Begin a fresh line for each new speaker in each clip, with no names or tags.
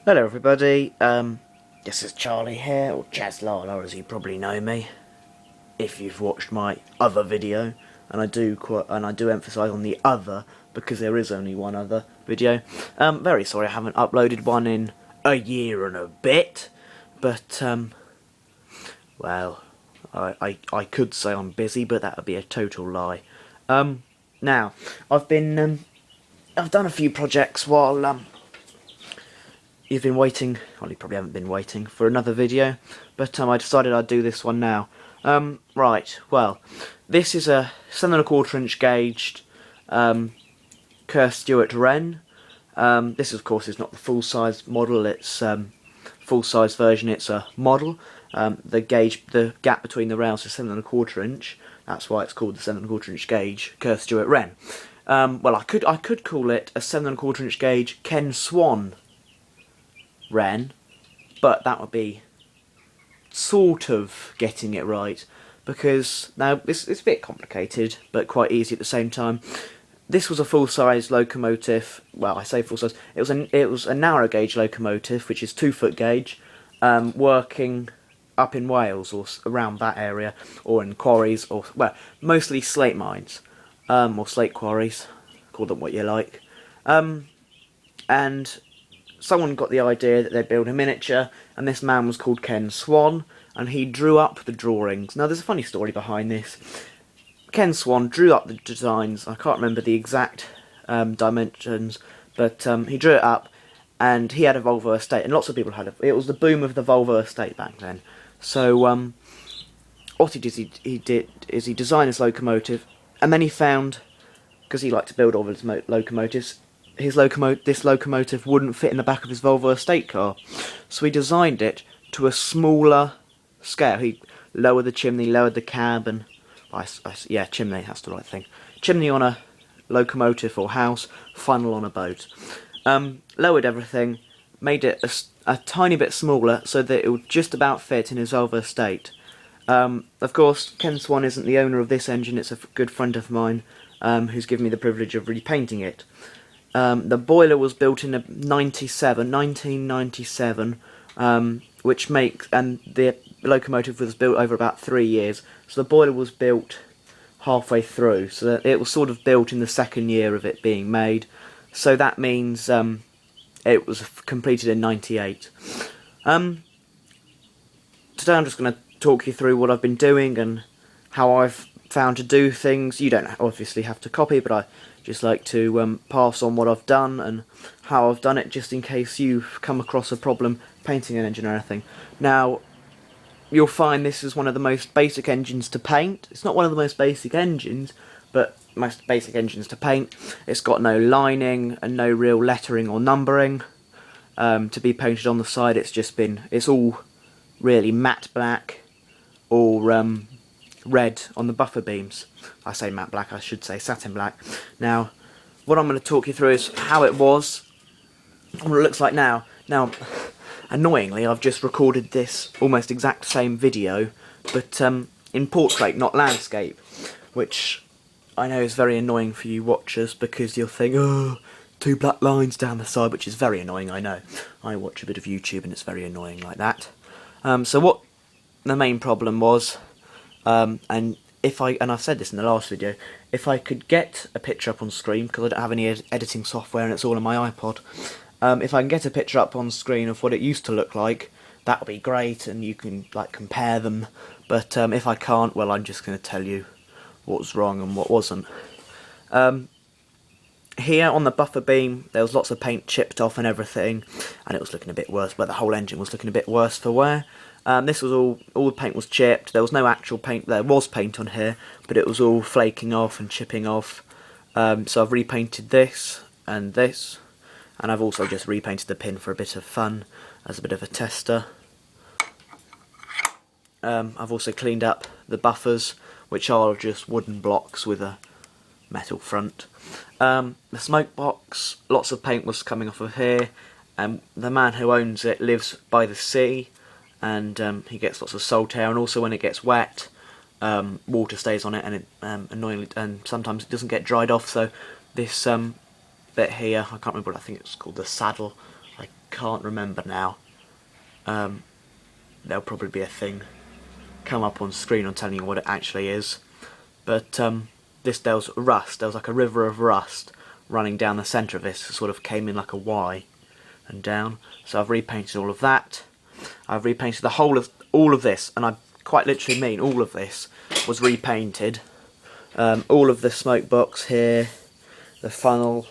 Hello everybody, this is Charlie here, or Chaz Lala as you probably know me, if you've watched my other video, and I do emphasise on the other, because there is only one other video. Very sorry I haven't uploaded one in a year and a bit, but, well, I could say I'm busy, but that would be a total lie. Now, I've done a few projects while, you've been waiting, well you probably haven't been waiting, for another video, but I decided I'd do this one now. Right, well, this is a 7¼ inch gauged Kerr Stuart Wren. This of course is not the full-size model, it's full-size version, it's a model. The gap between the rails is 7¼ inch, that's why it's called the 7¼ inch gauge Kerr Stuart Wren. Well, I could call it a 7¼ inch gauge Ken Swan Wren, but that would be sort of getting it right, because now it's a bit complicated but quite easy at the same time. This was a full-size locomotive. Well, I say full-size. It was a narrow gauge locomotive, which is 2-foot gauge, working up in Wales or around that area, or in quarries, or well, mostly slate mines, or slate quarries. Call them what you like. And someone got the idea that they'd build a miniature, and this man was called Ken Swan, and he drew up the drawings. Now, there's a funny story behind this. Ken Swan drew up the designs. I can't remember the exact dimensions, but he drew it up, and he had a Volvo estate, and lots of people had it. It was the boom of the Volvo estate back then. So what he did is he designed his locomotive, and then he found, because he liked to build all his locomotives, this locomotive wouldn't fit in the back of his Volvo estate car, so he designed it to a smaller scale. He lowered the chimney, lowered the cab, and yeah, chimney, that's the right thing. Chimney on a locomotive or house, funnel on a boat. Lowered everything, made it a tiny bit smaller so that it would just about fit in his Volvo estate. Of course, Ken Swan isn't the owner of this engine, it's a good friend of mine who's given me the privilege of repainting it. The boiler was built in 1997, which makes, and the locomotive was built over about 3 years, so the boiler was built halfway through, so that it was sort of built in the second year of it being made, so that means it was completed in 98. Today I'm just going to talk you through what I've been doing and how I've found to do things. You don't obviously have to copy, but I just like to pass on what I've done and how I've done it, just in case you've come across a problem painting an engine or anything. Now, you'll find this is one of the most basic engines to paint. It's not one of the most basic engines, but most basic engines to paint. It's got no lining and no real lettering or numbering to be painted on the side. It's all really matte black, or red on the buffer beams. I say matte black, I should say satin black. Now, what I'm going to talk you through is how it was and what it looks like now. Now, annoyingly, I've just recorded this almost exact same video, but in portrait, not landscape, which I know is very annoying for you watchers, because you'll think, oh, 2 black lines down the side, which is very annoying, I know. I watch a bit of YouTube and it's very annoying like that. So what the main problem was, and I've said this in the last video, if I could get a picture up on screen, because I don't have any editing software and it's all on my iPod, if I can get a picture up on screen of what it used to look like, that would be great, and you can like compare them. But if I can't, well, I'm just going to tell you what was wrong and what wasn't. Here on the buffer beam, there was lots of paint chipped off and everything, and it was looking a bit worse, but the whole engine was looking a bit worse for wear. This was all the paint was chipped. There was no actual paint. There was paint on here, but it was all flaking off and chipping off. So I've repainted this, and I've also just repainted the pin for a bit of fun, as a bit of a tester. I've also cleaned up the buffers, which are just wooden blocks with a metal front. The smoke box, lots of paint was coming off of here, and the man who owns it lives by the sea, and he gets lots of salt air, and also when it gets wet, water stays on it, and it annoyingly, and sometimes it doesn't get dried off. So this bit here, I can't remember what I think it's called, the saddle. I can't remember now. There'll probably be a thing come up on screen on telling you what it actually is. But there was rust. There was like a river of rust running down the centre of this. It sort of came in like a Y and down. So I've repainted all of that. I've repainted the whole of all of this, and I quite literally mean all of this was repainted. All of the smoke box here, the funnel.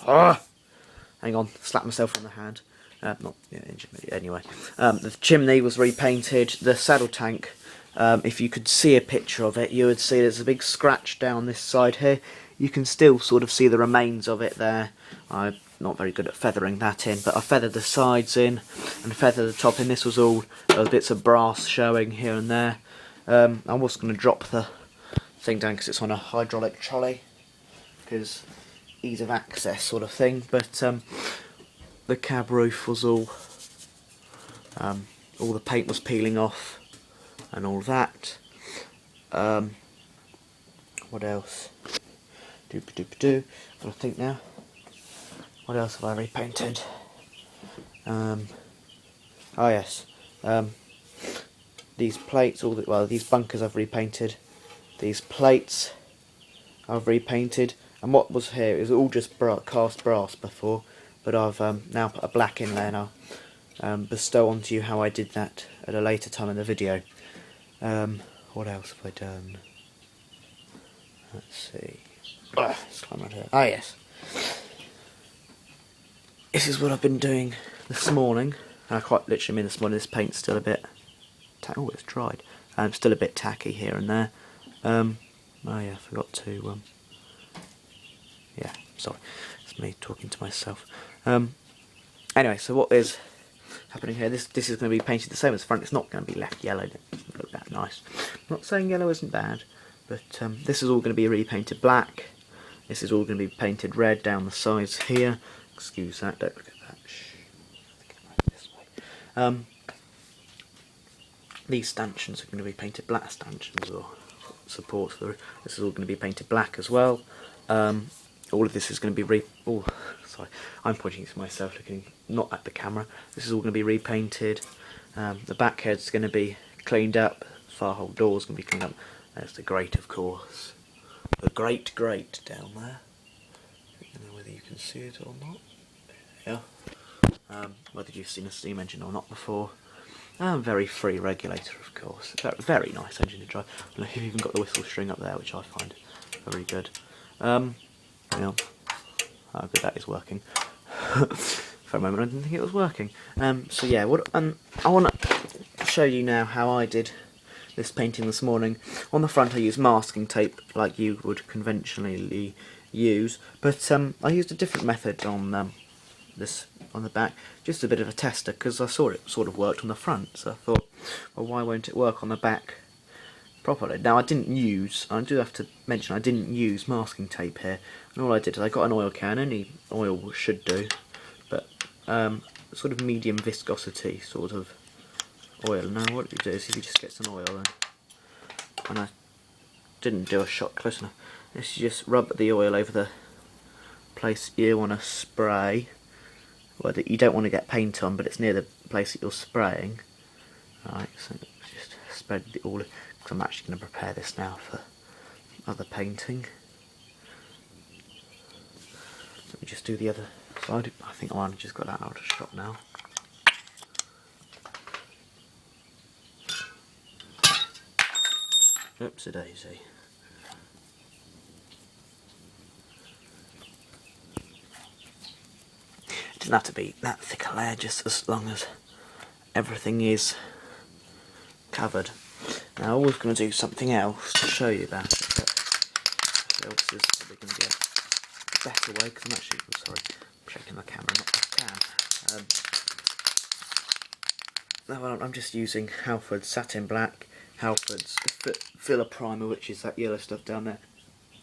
Hang on, slap myself on the hand. Not yeah, anyway. The chimney was repainted. The saddle tank. If you could see a picture of it, you would see there's a big scratch down this side here. You can still sort of see the remains of it there. I'm not very good at feathering that in, but I feathered the sides in and feathered the top in. This was all, there was bits of brass showing here and there. I was going to drop the thing down because it's on a hydraulic trolley, because ease of access sort of thing, but the cab roof was all the paint was peeling off and all that. What else? Doop-a-doop-a-doo. Got to think now. What else have I repainted? Oh yes. These plates, these bunkers I've repainted. These plates I've repainted. And what was here is all just cast brass before, but I've now put a black inlay, and I'll bestow onto you how I did that at a later time in the video. What else have I done? Let's see. Let's climb right here. Ah yes. This is what I've been doing this morning. And I quite literally mean this morning. This paint's still a bit... oh, it's dried. Still a bit tacky here and there. Oh yeah, I forgot to... yeah, sorry. It's me talking to myself. Anyway, so what is happening here? This is going to be painted the same as the front. It's not going to be left yellow. It doesn't look that nice. I'm not saying yellow isn't bad, but this is all going to be repainted black. This is all going to be painted red down the sides here. Excuse that, don't look at that. Shh. This way. These stanchions are going to be painted black stanchions, or supports. This is all going to be painted black as well. All of this is going to be sorry, I'm pointing to myself, looking not at the camera. This is all going to be repainted. The back head's going to be cleaned up. The far hole door's going to be cleaned up. There's the grate, of course. The grate down there. I don't know whether you can see it or not. Yeah. Whether you've seen a steam engine or not before. Very free regulator, of course. Very nice engine to drive. Look, you've even got the whistle string up there, which I find very good. Yeah, how good that is working. For a moment I didn't think it was working. So yeah, I want to show you now how I did this painting this morning. On the front I used masking tape like you would conventionally use, but I used a different method on on the back, just a bit of a tester, because I saw it sort of worked on the front, so I thought, well, why won't it work on the back properly? Now I do have to mention, I didn't use masking tape here, and all I did is I got an oil can, any oil should do, but sort of medium viscosity sort of oil. Now what you do is if you just get some oil, and I didn't do a shot close enough, is you just rub the oil over the place you want to spray, well, that you don't want to get paint on, but it's near the place that you're spraying. Right, so just spread it all, because I'm actually going to prepare this now for other painting. Let me just do the other side. I think I've just got that out of shot now. Oops-a-daisy. It doesn't have to be that thick a layer, just as long as everything is covered. Now I was going to do something else to show you about it, but else is probably going to be a better way, because I'm actually, I'm shaking the camera, not the cam. No, I'm just using Halford's Satin Black, Halford's Filler Primer, which is that yellow stuff down there,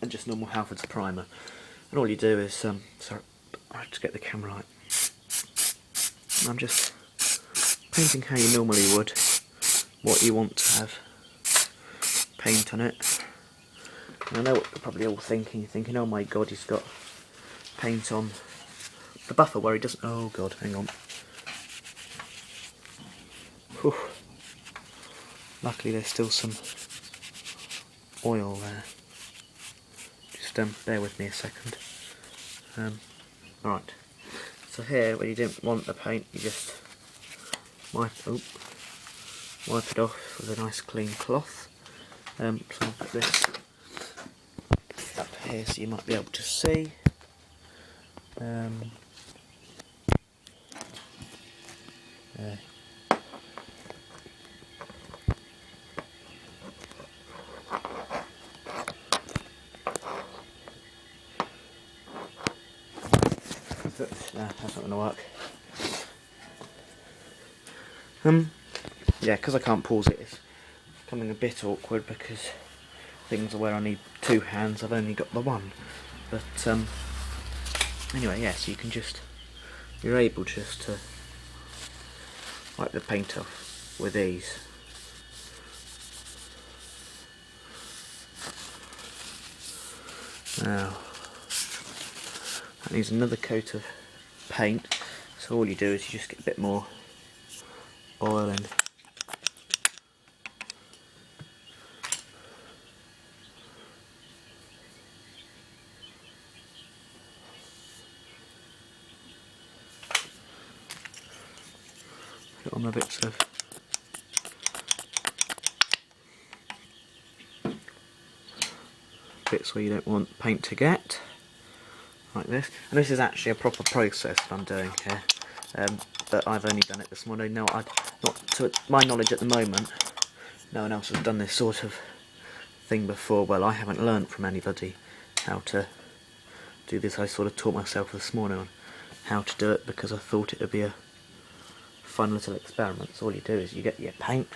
and just normal Halford's Primer. And all you do is, sorry, I have to get the camera right. I'm just painting how you normally would, what you want to have paint on it. And I know what you're probably all thinking, oh my god, he's got paint on the buffer where he doesn't. Oh god, hang on. Whew. Luckily, there's still some oil there. Just bear with me a second. Right. So here, when you didn't want the paint, you just wipe it off with a nice clean cloth. So I'll put this up here so you might be able to see. There. No, that's not going to work. Yeah, because I can't pause it, it's becoming a bit awkward because things are where I need two hands, I've only got the one. But anyway, yeah, so you're able just to wipe the paint off with ease. Now, that needs another coat of paint, so all you do is you just get a bit more oil in. Put on the bits where you don't want paint to get, like this. And this is actually a proper process that I'm doing here, but I've only done it this morning. No, not to my knowledge at the moment, no one else has done this sort of thing before. Well, I haven't learnt from anybody how to do this. I sort of taught myself this morning on how to do it because I thought it would be a fun little experiment. So all you do is you get your paint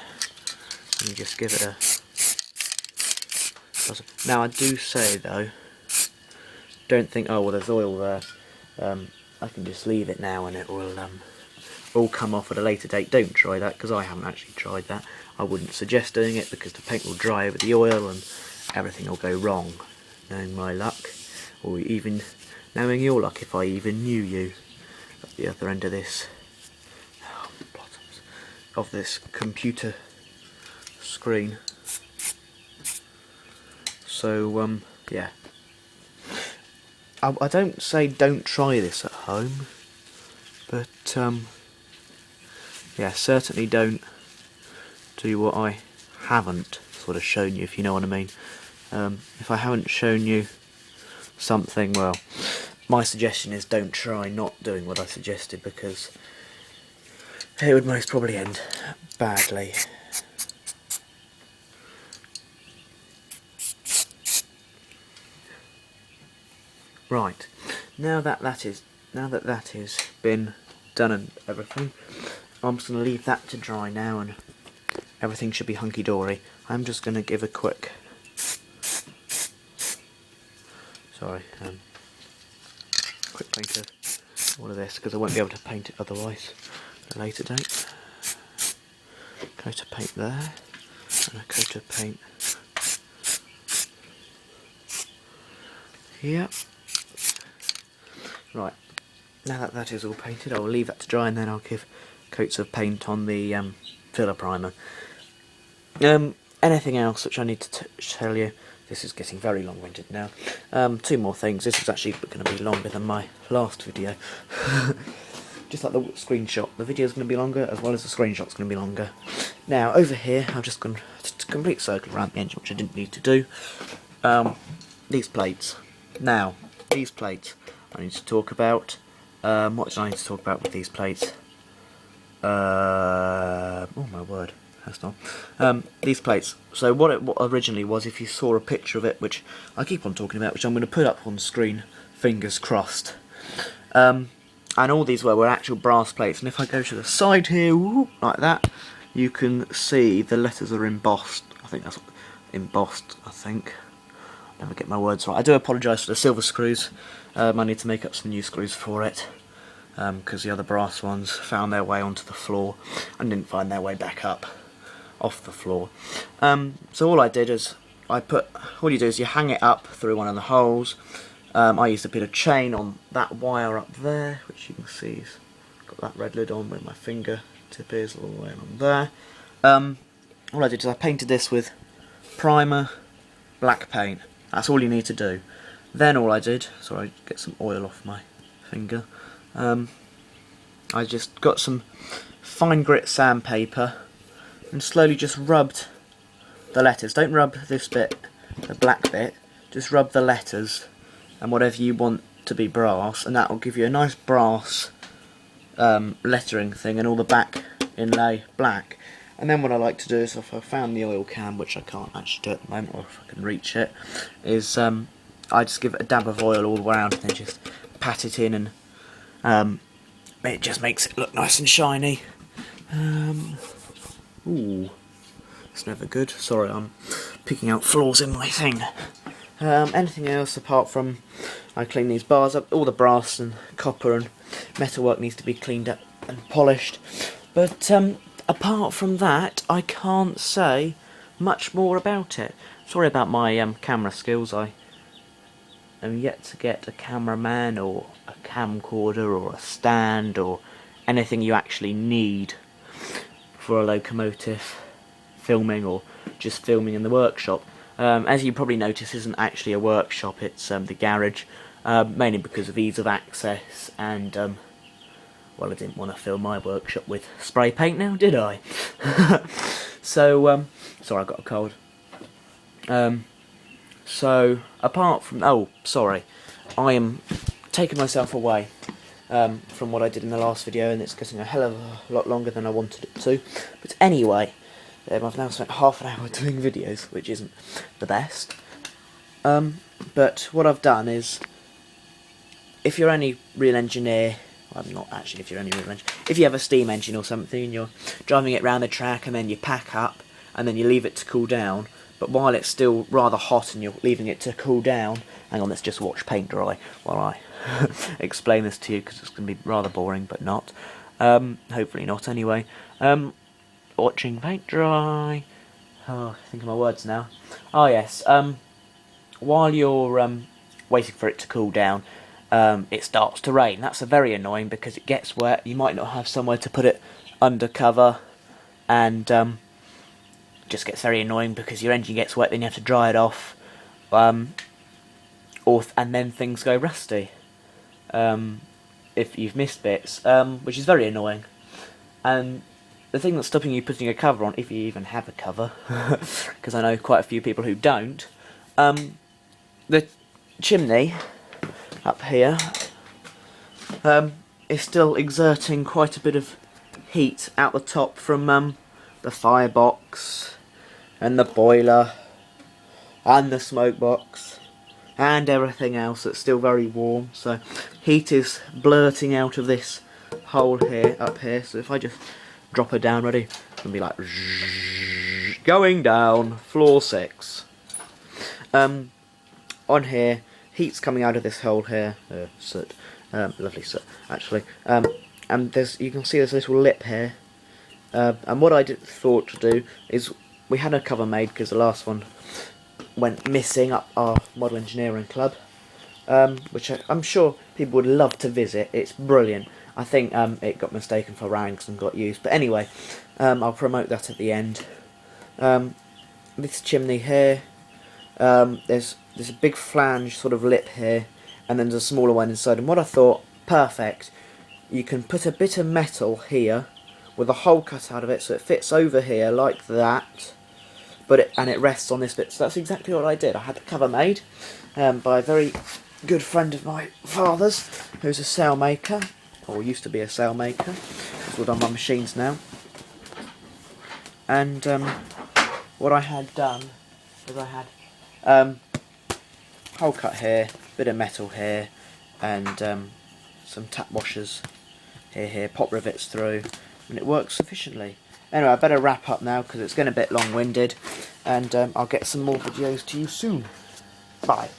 and you just give it a... Now I do say though, don't think, oh well there's oil there, I can just leave it now and it will all come off at a later date. Don't try that, because I haven't actually tried that. I wouldn't suggest doing it because the paint will dry over the oil and everything will go wrong, knowing my luck, or even knowing your luck if I even knew you at the other end of this computer screen. So yeah, I don't say don't try this at home, but yeah, certainly don't do what I haven't sort of shown you, if you know what I mean. If I haven't shown you something, well, my suggestion is don't try not doing what I suggested, because it would most probably end badly. Right, now that that is been done and everything, I'm just going to leave that to dry now and everything should be hunky-dory. I'm just going to give a quick paint of all of this, because I won't be able to paint it otherwise at a later date. Coat of paint there, and a coat of paint here. Right, now that that is all painted, I'll leave that to dry and then I'll give coats of paint on the filler primer. Anything else which I need to tell you? This is getting very long-winded now. Two more things. This is actually going to be longer than my last video. Just like the screenshot, the video is going to be longer as well as the screenshot's going to be longer. Now over here, I'm just going to complete circle around the engine, which I didn't need to do. These plates. Now, these plates I need to talk about. What do I need to talk about with these plates? Oh my word, that's not. These plates. So what originally was, if you saw a picture of it, which I keep on talking about, which I'm going to put up on screen, fingers crossed. And all these were actual brass plates. And if I go to the side here, whoop, like that, you can see the letters are embossed. I think that's embossed. I think. Never get my words right. I do apologise for the silver screws. I need to make up some new screws for it, because the other brass ones found their way onto the floor and didn't find their way back up off the floor. So all I did is all you do is you hang it up through one of the holes, I used a bit of chain on that wire up there, which you can see is got that red lid on where my finger tip is all the way along there. All I did is I painted this with primer, black paint. That's all you need to do. Then all I did, sorry, get some oil off my finger. I just got some fine grit sandpaper and slowly just rubbed the letters. Don't rub this bit, the black bit, just rub the letters and whatever you want to be brass, and that will give you a nice brass lettering thing, and all the back inlay black. And then what I like to do is, if I found the oil can, which I can't actually do at the moment, or if I can reach it, is I just give it a dab of oil all around and then just pat it in, and it just makes it look nice and shiny. Ooh, it's never good. Sorry, I'm picking out flaws in my thing. Anything else apart from I clean these bars up, all the brass and copper and metalwork needs to be cleaned up and polished. But apart from that, I can't say much more about it. Sorry about my camera skills. I am yet to get a cameraman or a camcorder or a stand or anything you actually need for a locomotive filming or just filming in the workshop. As you probably notice, isn't actually a workshop, it's the garage, mainly because of ease of access and, well, I didn't want to fill my workshop with spray paint now, did I? So, sorry, I got a cold. So, apart from, oh, sorry, I am taking myself away from what I did in the last video, and it's getting a hell of a lot longer than I wanted it to. But anyway, I've now spent half an hour doing videos, which isn't the best. But what I've done is, if you're any real engineer, well, not actually if you're any real engineer, if you have a steam engine or something and you're driving it around the track and then you pack up and then you leave it to cool down, but while it's still rather hot and you're leaving it to cool down, hang on, let's just watch paint dry while I explain this to you, because it's going to be rather boring, but not. Hopefully not anyway. Watching paint dry. Oh, I think of my words now. Oh yes, while you're waiting for it to cool down, it starts to rain. That's very annoying because it gets wet. You might not have somewhere to put it under cover, and just gets very annoying because your engine gets wet, then you have to dry it off, and then things go rusty if you've missed bits, which is very annoying. And the thing that's stopping you putting a cover on, if you even have a cover, because I know quite a few people who don't, the chimney up here is still exerting quite a bit of heat out the top from the firebox and the boiler and the smoke box and everything else that's still very warm. So heat is blurting out of this hole here, up here. So if I just drop her down, ready, it's going to be like going down, floor 6. On here, heat's coming out of this hole here, soot, lovely soot actually, and you can see there's a little lip here, and what I thought to do is, we had a cover made because the last one went missing up our model engineering club, which I'm sure people would love to visit. It's brilliant. I think it got mistaken for ranks and got used, but anyway, I'll promote that at the end. This chimney here, there's a big flange sort of lip here, and then there's a smaller one inside, and what I thought, perfect, you can put a bit of metal here with a hole cut out of it so it fits over here like that, and it rests on this bit. So that's exactly what I did. I had the cover made by a very good friend of my father's, who's a sailmaker, or used to be a sailmaker. He's all done my machines now. And what I had done is I had hole cut here, bit of metal here, and some tap washers here, pop rivets through, and it works sufficiently. Anyway, I better wrap up now because it's getting a bit long-winded, and I'll get some more videos to you soon. Bye.